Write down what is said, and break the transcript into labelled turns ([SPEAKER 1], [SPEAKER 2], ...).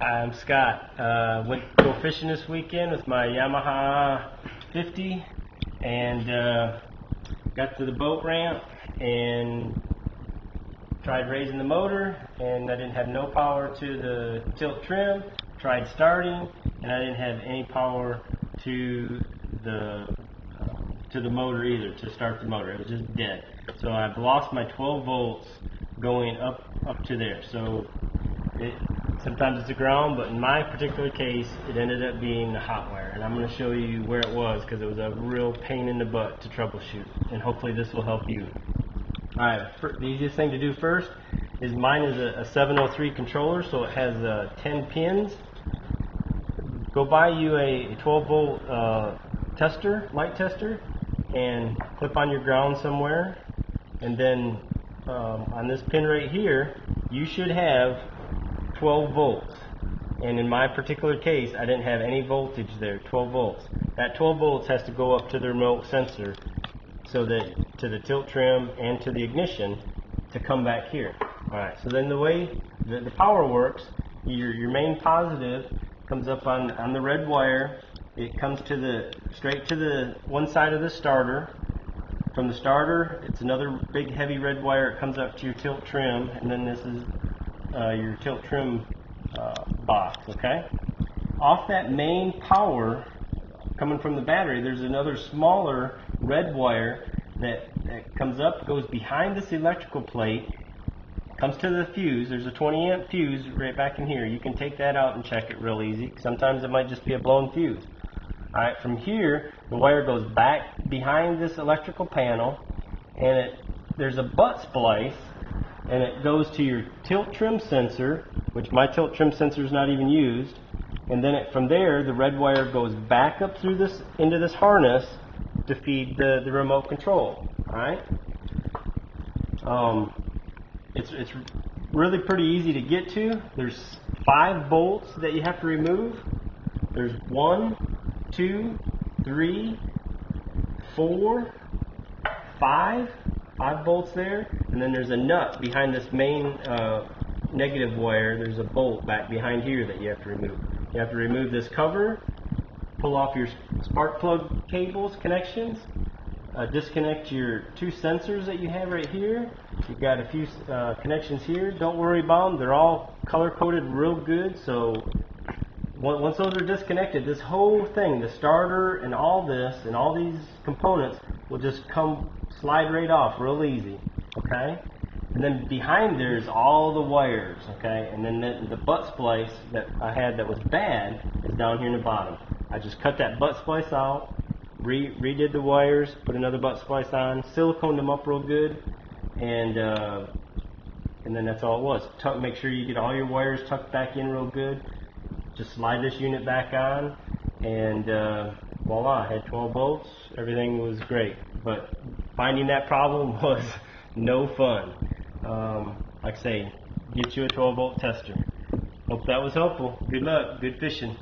[SPEAKER 1] Hi, I'm Scott. Went to go fishing this weekend with my Yamaha 50 and got to the boat ramp and tried raising the motor, and I didn't have no power to the tilt trim. Tried starting, and I didn't have any power to the motor either, to start the motor. It was just dead. So I've lost my 12 volts going up to there. So sometimes it's the ground, but in my particular case, it ended up being the hot wire. And I'm going to show you where it was, because it was a real pain in the butt to troubleshoot. And hopefully this will help you. Alright, the easiest thing to do first is mine is a 703 controller, so it has 10 pins. Go buy you a 12 volt tester, light tester, and clip on your ground somewhere. And then on this pin right here, you should have 12 volts. And in my particular case, I didn't have any voltage there, 12 volts. That 12 volts has to go up to the remote sensor, so that to the tilt trim and to the ignition to come back here. Alright, so then the way the power works, your main positive comes up on the red wire. It comes straight to the one side of the starter. From the starter, it's another big heavy red wire. It comes up to your tilt trim, and then this is your tilt trim box, okay? Off that main power coming from the battery, there's another smaller red wire that comes up, goes behind this electrical plate, comes to the fuse. There's a 20 amp fuse right back in here. You can take that out and check it real easy. Sometimes it might just be a blown fuse. Alright, from here, the wire goes back behind this electrical panel, and there's a butt splice, and it goes to your tilt trim sensor, which my tilt trim sensor is not even used. And then from there, the red wire goes back up through this into this harness to feed the remote control. Alright? It's really pretty easy to get to. There's 5 bolts that you have to remove. There's 1, 2, 3, 4, 5 bolts there, and then there's a nut behind this main negative wire. There's a bolt back behind here that you have to remove. You have to remove this cover, pull off your spark plug cables connections, disconnect your 2 sensors that you have right here. You've got a few connections here. Don't worry about them. They're all color coded real good. So once those are disconnected, this whole thing, the starter and all this and all these components will just slide right off real easy. Okay? And then behind there's all the wires. Okay? And then the butt splice that I had that was bad is down here in the bottom. I just cut that butt splice out, redid the wires, put another butt splice on, siliconed them up real good, and then that's all it was. Make sure you get all your wires tucked back in real good. Just slide this unit back on, and voila, I had 12 volts. Everything was great, but finding that problem was no fun. Like I say, get you a 12 volt tester. Hope that was helpful. Good luck. Good fishing.